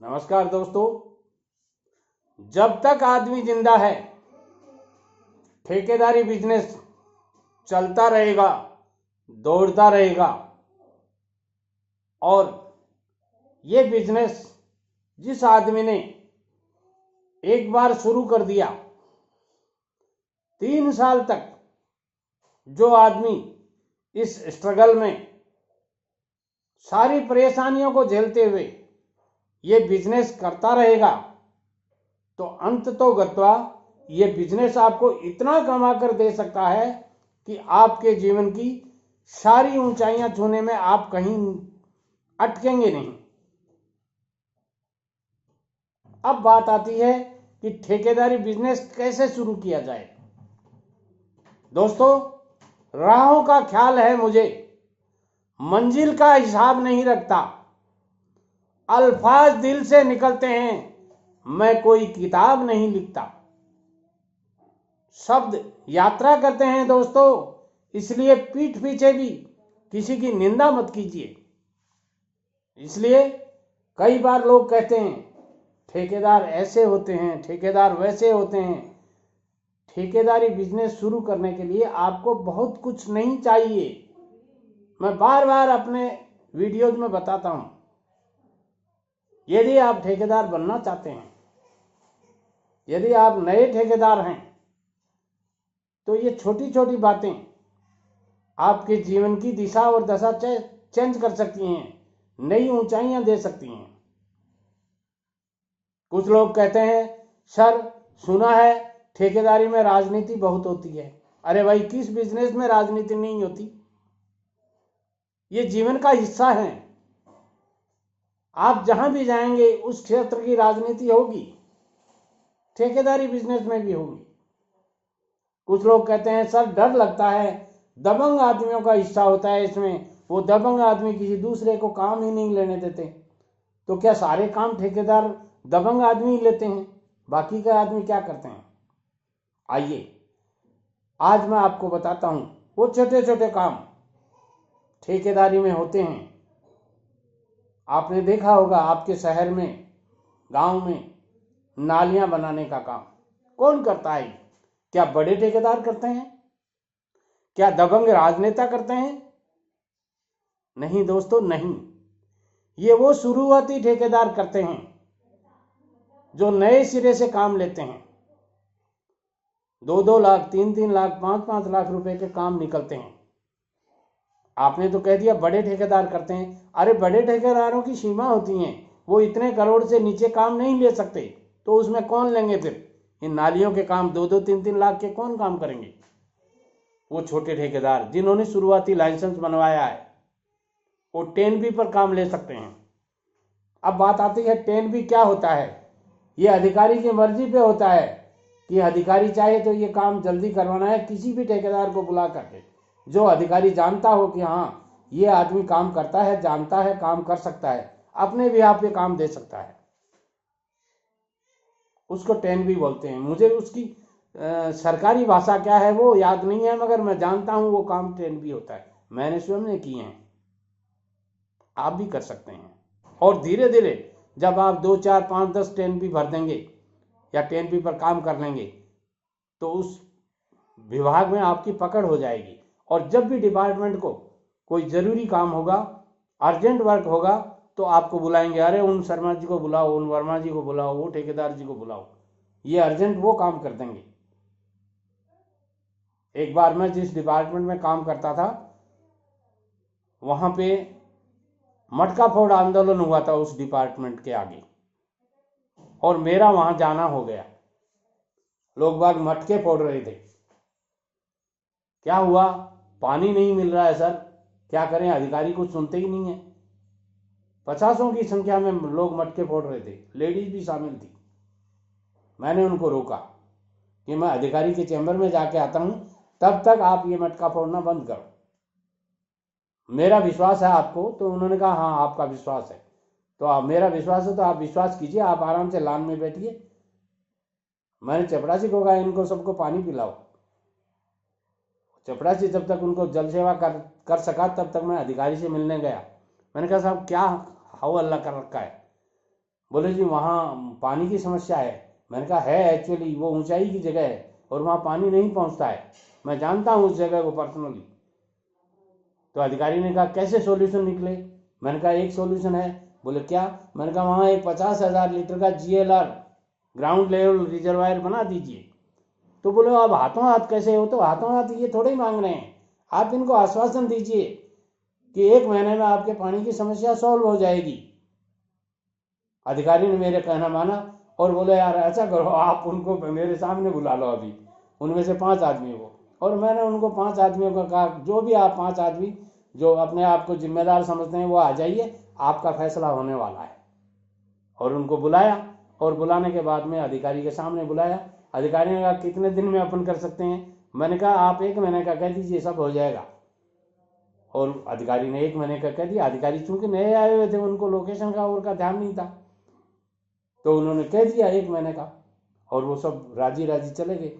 नमस्कार दोस्तों। जब तक आदमी जिंदा है ठेकेदारी बिजनेस चलता रहेगा, दौड़ता रहेगा। और ये बिजनेस जिस आदमी ने एक बार शुरू कर दिया, 3 साल तक जो आदमी इस स्ट्रगल में सारी परेशानियों को झेलते हुए ये बिजनेस करता रहेगा, तो अंत तो गत्वा ये बिजनेस आपको इतना कमा कर दे सकता है कि आपके जीवन की सारी ऊंचाइयां छूने में आप कहीं अटकेंगे नहीं। अब बात आती है कि ठेकेदारी बिजनेस कैसे शुरू किया जाए। दोस्तों, राहों का ख्याल है मुझे, मंजिल का हिसाब नहीं रखता। अल्फाज दिल से निकलते हैं, मैं कोई किताब नहीं लिखता। शब्द यात्रा करते हैं दोस्तों, इसलिए पीठ पीछे भी किसी की निंदा मत कीजिए। इसलिए कई बार लोग कहते हैं ठेकेदार ऐसे होते हैं, ठेकेदार वैसे होते हैं। ठेकेदारी बिजनेस शुरू करने के लिए आपको बहुत कुछ नहीं चाहिए। मैं बार बार अपने वीडियोज में बताता हूं, यदि आप ठेकेदार बनना चाहते हैं, यदि आप नए ठेकेदार हैं, तो ये छोटी छोटी बातें आपके जीवन की दिशा और दशा चेंज कर सकती हैं, नई ऊंचाइयां दे सकती हैं। कुछ लोग कहते हैं सर, सुना है ठेकेदारी में राजनीति बहुत होती है। अरे भाई, किस बिजनेस में राजनीति नहीं होती? ये जीवन का हिस्सा है। आप जहां भी जाएंगे उस क्षेत्र की राजनीति होगी, ठेकेदारी बिजनेस में भी होगी। कुछ लोग कहते हैं सर, डर लगता है, दबंग आदमियों का हिस्सा होता है इसमें, वो दबंग आदमी किसी दूसरे को काम ही नहीं लेने देते। तो क्या सारे काम ठेकेदार दबंग आदमी ही लेते हैं? बाकी के आदमी क्या करते हैं? आइए आज मैं आपको बताता हूं वो छोटे छोटे काम ठेकेदारी में होते हैं। आपने देखा होगा आपके शहर में, गांव में नालियां बनाने का काम कौन करता है? क्या बड़े ठेकेदार करते हैं? क्या दबंग राजनेता करते हैं? नहीं दोस्तों, नहीं। ये वो शुरुआती ठेकेदार करते हैं जो नए सिरे से काम लेते हैं। 2-2 लाख, 3-3 लाख, 5-5 लाख रुपए के काम निकलते हैं। आपने तो कह दिया बड़े ठेकेदार करते हैं। अरे बड़े ठेकेदारों की सीमा होती है, वो इतने करोड़ से नीचे काम नहीं ले सकते, तो उसमें कौन लेंगे फिर? इन नालियों के काम 2-2, 3-3 लाख के कौन काम करेंगे? वो छोटे ठेकेदार जिन्होंने शुरुआती लाइसेंस बनवाया है, वो 10B पर काम ले सकते हैं। अब बात आती है 10B क्या होता है। ये अधिकारी की मर्जी पे होता है कि अधिकारी चाहे तो ये काम जल्दी करवाना है, किसी भी ठेकेदार को बुला करके। जो अधिकारी जानता हो कि हाँ ये आदमी काम करता है, जानता है, काम कर सकता है, अपने भी आप पे काम दे सकता है, उसको 10B बोलते हैं। मुझे उसकी सरकारी भाषा क्या है वो याद नहीं है, मगर मैं जानता हूं वो काम 10B होता है। मैंने स्वयं ने किए हैं, आप भी कर सकते हैं। और धीरे धीरे जब आप 2, 4, 5, 10 10B भर देंगे या 10B पर काम कर लेंगे, तो उस विभाग में आपकी पकड़ हो जाएगी। और जब भी डिपार्टमेंट को कोई जरूरी काम होगा, अर्जेंट वर्क होगा, तो आपको बुलाएंगे। अरे उन शर्मा जी को बुलाओ, उन वर्मा जी को बुलाओ, वो ठेकेदार जी को बुलाओ, ये अर्जेंट वो काम कर देंगे। एक बार मैं जिस डिपार्टमेंट में काम करता था, वहां पे मटका फोड़ आंदोलन हुआ था उस डिपार्टमेंट के आगे, और मेरा वहां जाना हो गया। लोग बाग मटके फोड़ रहे थे। क्या हुआ? पानी नहीं मिल रहा है सर, क्या करें? अधिकारी कुछ सुनते ही नहीं है। 50 की संख्या में लोग मटके फोड़ रहे थे, लेडीज भी शामिल थी। मैंने उनको रोका कि मैं अधिकारी के चैम्बर में जाके आता हूं, तब तक आप ये मटका फोड़ना बंद करो, मेरा विश्वास है आपको। तो उन्होंने कहा हाँ आपका विश्वास है, तो आप, मेरा विश्वास है तो आप विश्वास कीजिए, आप आराम से लान में बैठिए। मैंने चपरासी को कहा इनको सबको पानी पिलाओ। चपरासी जब तक उनको जल सेवा कर सका, तब तक मैं अधिकारी से मिलने गया। मैंने कहा साहब क्या हाउ अल्लाह कर रखा है? बोले जी वहाँ पानी की समस्या है। मैंने कहा है, एक्चुअली वो ऊंचाई की जगह है और वहाँ पानी नहीं पहुँचता है, मैं जानता हूँ उस जगह को पर्सनली। तो अधिकारी ने कहा कैसे सॉल्यूशन निकले? मैंने कहा एक सॉल्यूशन है। बोले क्या? मैंने कहा वहाँ एक 50,000 लीटर का GLR ग्राउंड लेवल रिजर्वायर बना दीजिए। तो बोले अब हाथों हाथ कैसे हो? तो हाथों हाथ ये थोड़े ही मांग रहे हैं, आप इनको आश्वासन दीजिए कि 1 महीने में आपके पानी की समस्या सॉल्व हो जाएगी। अधिकारी ने मेरे कहना माना और बोले यार ऐसा करो, आप उनको मेरे सामने बुला लो अभी, उनमें से 5 आदमियों को। और मैंने उनको 5 आदमियों को कहा जो भी आप 5 आदमी जो अपने आप को जिम्मेदार समझते हैं वो आ जाइए, आपका फैसला होने वाला है। और उनको बुलाया और बुलाने के बाद में अधिकारी के सामने बुलाया। अधिकारी ने कहा कितने दिन में अपन कर सकते हैं? मैंने कहा आप 1 महीने का कह दीजिए, सब हो जाएगा। और अधिकारी ने 1 महीने का कह दिया। अधिकारी चूंकि नए आए हुए थे, उनको लोकेशन का और का ध्यान नहीं था, तो उन्होंने कह दिया 1 महीने का, और वो सब राजी राजी चले गए।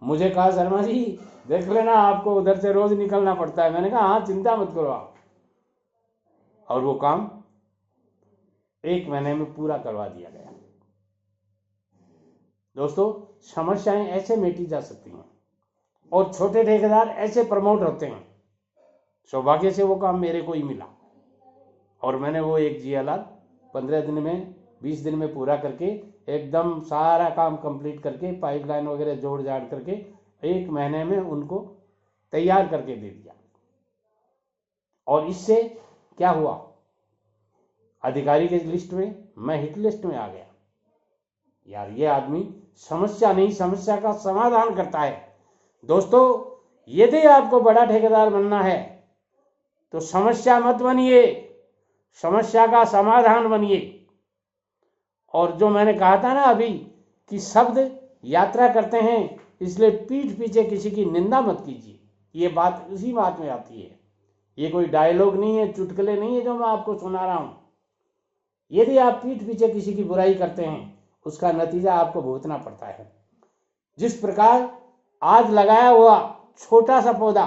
मुझे कहा शर्मा जी देख लेना, आपको उधर से रोज निकलना पड़ता है। मैंने कहा हाँ चिंता मत करो आप। और वो काम 1 महीने में पूरा करवा दिया गया। दोस्तों समस्याएं ऐसे मिटी जा सकती हैं और छोटे ठेकेदार ऐसे प्रमोट होते हैं। सौभाग्य से वो काम मेरे को ही मिला और मैंने वो एक GLR 15 दिन में 20 दिन में पूरा करके एकदम सारा काम कंप्लीट करके पाइपलाइन वगैरह जोड़ जाड़ करके 1 महीने में उनको तैयार करके दे दिया। और इससे क्या हुआ? अधिकारी के लिस्ट में मैं हिट लिस्ट में आ गया। यार ये आदमी समस्या नहीं, समस्या का समाधान करता है। दोस्तों यदि आपको बड़ा ठेकेदार बनना है तो समस्या मत बनिए, समस्या का समाधान बनिए। और जो मैंने कहा था ना अभी कि शब्द यात्रा करते हैं, इसलिए पीठ पीछे किसी की निंदा मत कीजिए। ये बात इसी बात में आती है, ये कोई डायलॉग नहीं है, चुटकुले नहीं है जो मैं आपको सुना रहा हूं। यदि आप पीठ पीछे किसी की बुराई करते हैं उसका नतीजा आपको भुगतना पड़ता है। जिस प्रकार आज लगाया हुआ छोटा सा पौधा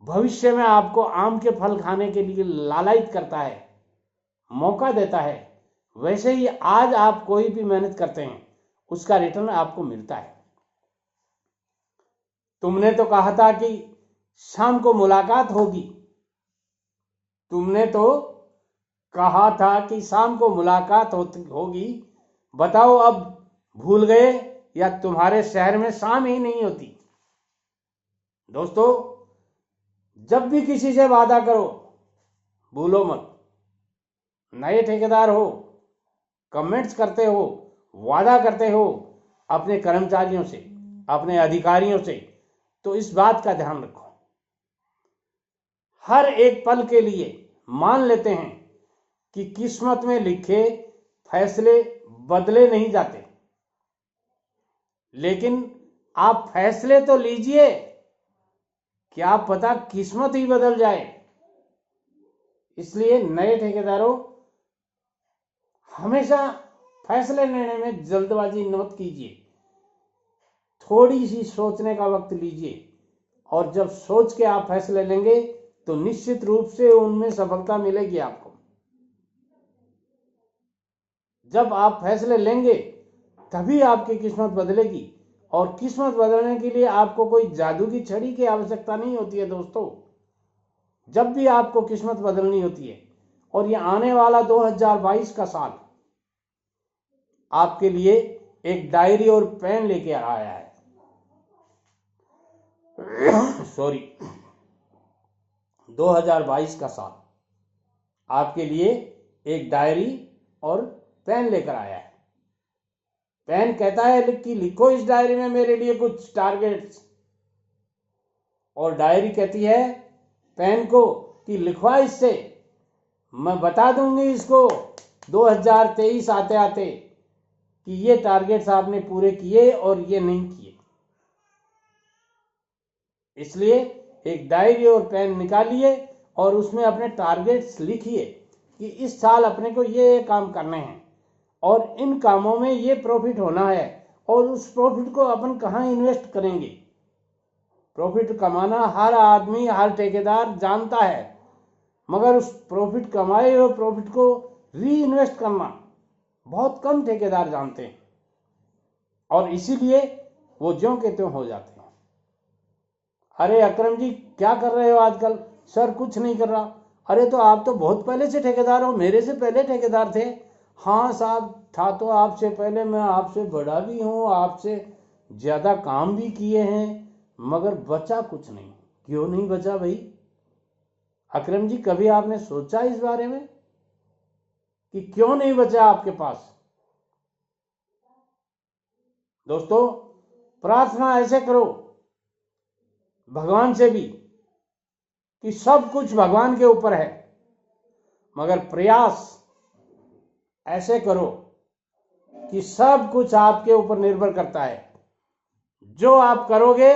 भविष्य में आपको आम के फल खाने के लिए लालायित करता है, मौका देता है, वैसे ही आज आप कोई भी मेहनत करते हैं उसका रिटर्न आपको मिलता है। तुमने तो कहा था कि शाम को मुलाकात होगी, तुमने तो कहा था कि शाम को मुलाकात होगी, बताओ अब भूल गए या तुम्हारे शहर में शाम ही नहीं होती? दोस्तों जब भी किसी से वादा करो भूलो मत। नए ठेकेदार हो, कमेंट्स करते हो, वादा करते हो अपने कर्मचारियों से, अपने अधिकारियों से, तो इस बात का ध्यान रखो। हर एक पल के लिए मान लेते हैं कि किस्मत में लिखे फैसले बदले नहीं जाते, लेकिन आप फैसले तो लीजिए, क्या पता किस्मत ही बदल जाए। इसलिए नए ठेकेदारों हमेशा फैसले लेने में जल्दबाजी मत कीजिए, थोड़ी सी सोचने का वक्त लीजिए, और जब सोच के आप फैसले लेंगे तो निश्चित रूप से उनमें सफलता मिलेगी आपको। जब आप फैसले लेंगे तभी आपकी किस्मत बदलेगी, और किस्मत बदलने के लिए आपको कोई जादू की छड़ी की आवश्यकता नहीं होती है। दोस्तों जब भी आपको किस्मत बदलनी होती है, और ये आने वाला 2022 का साल आपके लिए एक डायरी और पेन लेके आया है। सॉरी 2022 का साल आपके लिए एक डायरी और पेन लेकर आया है। पेन कहता है कि लिखो इस डायरी में मेरे लिए कुछ टारगेट्स, और डायरी कहती है पेन को कि लिखवा इससे, मैं बता दूंगी इसको 2023 आते आते कि ये टारगेट्स आपने पूरे किए और ये नहीं किए। इसलिए एक डायरी और पेन निकालिए और उसमें अपने टारगेट्स लिखिए कि इस साल अपने को ये काम करने हैं और इन कामों में ये प्रॉफिट होना है, और उस प्रॉफिट को अपन कहाँ इन्वेस्ट करेंगे। प्रॉफिट कमाना हर आदमी, हर ठेकेदार जानता है, मगर उस प्रॉफिट कमाए हुए प्रॉफिट को री इन्वेस्ट करना, बहुत कम ठेकेदार जानते हैं, और इसीलिए वो ज्यों के त्यों हो जाते हैं। अरे अकरम जी क्या कर रहे हो आजकल? सर कुछ नहीं कर रहा। अरे तो आप तो बहुत पहले से ठेकेदार हो, मेरे से पहले ठेकेदार थे। हाँ साहब, था तो आपसे पहले, मैं आपसे बड़ा भी हूँ, आपसे ज़्यादा काम भी किए हैं, मगर बचा कुछ नहीं। क्यों नहीं बचा भाई? अकरम जी कभी आपने सोचा इस बारे में कि क्यों नहीं बचा आपके पास? दोस्तों, प्रार्थना ऐसे करो भगवान से भी कि सब कुछ भगवान के ऊपर है, मगर प्रयास ऐसे करो कि सब कुछ आपके ऊपर निर्भर करता है। जो आप करोगे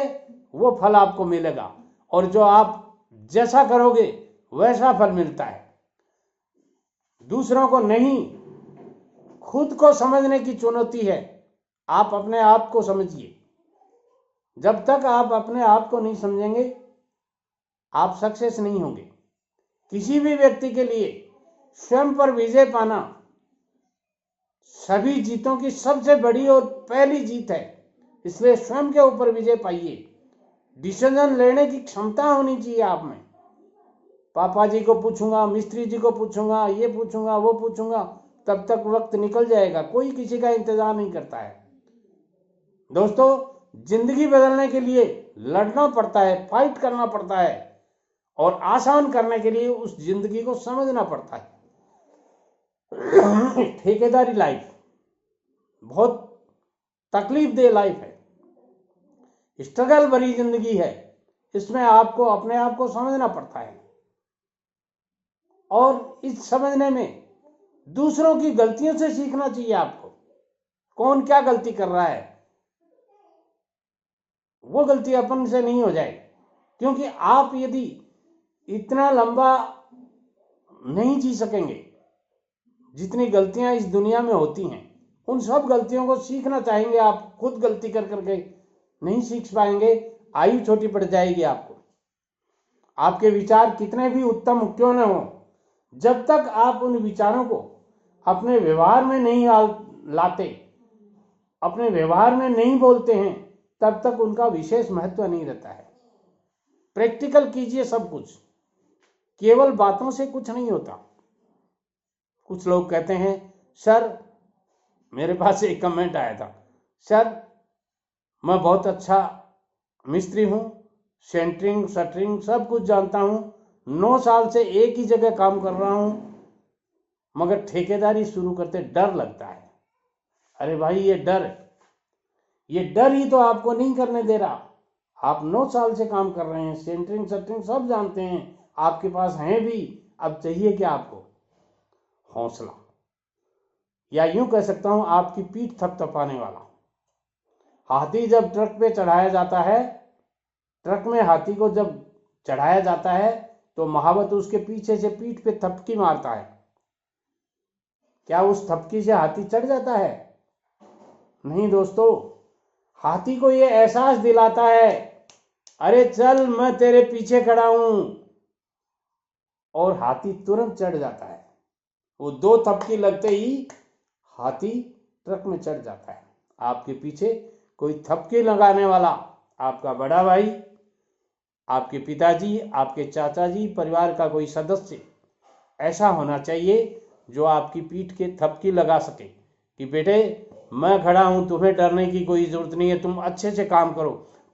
वो फल आपको मिलेगा, और जो आप जैसा करोगे वैसा फल मिलता है। दूसरों को नहीं, खुद को समझने की चुनौती है। आप अपने आप को समझिए। जब तक आप अपने आप को नहीं समझेंगे, आप सक्सेस नहीं होंगे। किसी भी व्यक्ति के लिए स्वयं पर विजय पाना सभी जीतों की सबसे बड़ी और पहली जीत है। इसलिए स्वयं के ऊपर विजय पाइए। डिसीजन लेने की क्षमता होनी चाहिए आप में। पापा जी को पूछूंगा, मिस्त्री जी को पूछूंगा, ये पूछूंगा, वो पूछूंगा, तब तक वक्त निकल जाएगा। कोई किसी का इंतजार नहीं करता है। दोस्तों, जिंदगी बदलने के लिए लड़ना पड़ता है, फाइट करना पड़ता है, और आसान करने के लिए उस जिंदगी को समझना पड़ता है। ठेकेदारी लाइफ बहुत तकलीफ दे लाइफ है, स्ट्रगल भरी जिंदगी है। इसमें आपको अपने आप को समझना पड़ता है, और इस समझने में दूसरों की गलतियों से सीखना चाहिए आपको। कौन क्या गलती कर रहा है, वो गलती अपन से नहीं हो जाए। क्योंकि आप यदि इतना लंबा नहीं जी सकेंगे जितनी गलतियां इस दुनिया में होती हैं, उन सब गलतियों को सीखना चाहेंगे, आप खुद गलती कर करके नहीं सीख पाएंगे। आयु छोटी पड़ जाएगी आपको। आपके विचार कितने भी उत्तम क्यों न हो, जब तक आप उन विचारों को अपने व्यवहार में नहीं लाते, अपने व्यवहार में नहीं बोलते हैं, तब तक उनका विशेष महत्व नहीं रहता है। प्रैक्टिकल कीजिए सब कुछ, केवल बातों से कुछ नहीं होता। कुछ लोग कहते हैं, सर, मेरे पास एक कमेंट आया था, सर मैं बहुत अच्छा मिस्त्री हूं, सेंटरिंग शटरिंग सब कुछ जानता हूं, 9 साल से एक ही जगह काम कर रहा हूं, मगर ठेकेदारी शुरू करते डर लगता है। अरे भाई, ये डर ही तो आपको नहीं करने दे रहा। आप 9 साल से काम कर रहे हैं, सेंटरिंग शटरिंग सब जानते हैं, आपके पास हैं भी। अब चाहिए क्या आपको? हौसला, या यूं कह सकता हूं आपकी पीठ थपथपाने वाला। हाथी जब ट्रक पे चढ़ाया जाता है, ट्रक में हाथी को जब चढ़ाया जाता है, तो महावत उसके पीछे से पीठ पे थपकी मारता है। क्या उस थपकी से हाथी चढ़ जाता है? नहीं दोस्तों, हाथी को ये एहसास दिलाता है, अरे चल मैं तेरे पीछे खड़ा हूं, और हाथी तुरंत चढ़ जाता है। वो 2 थपकी लगते ही हाथी ट्रक में चढ़ जाता है। आपके पीछे कोई थपकी लगाने वाला आपका बड़ा भाई, आपके पिताजी, आपके चाचा जी, परिवार का कोई सदस्य ऐसा होना चाहिए जो आपकी पीठ के थपकी लगा सके कि बेटे मैं खड़ा हूं, तुम्हें डरने की कोई जरूरत नहीं है, तुम अच्छे से काम करो,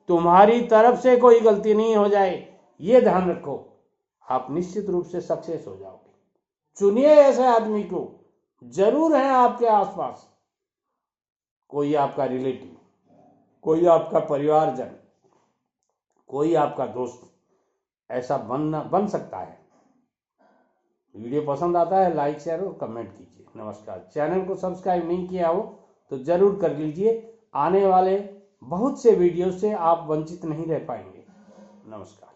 तुम्हारी तरफ से कोई गलती नहीं हो जाए, ये ध्यान रखो, आप निश्चित रूप से सक्सेस हो जाओगे। चुनिए ऐसे आदमी को, जरूर है आपके आसपास कोई आपका रिलेटिव, कोई आपका परिवारजन, कोई आपका दोस्त ऐसा बन सकता है। वीडियो पसंद आता है, लाइक शेयर और कमेंट कीजिए। नमस्कार। चैनल को सब्सक्राइब नहीं किया हो तो जरूर कर लीजिए। आने वाले बहुत से वीडियो से आप वंचित नहीं रह पाएंगे। नमस्कार।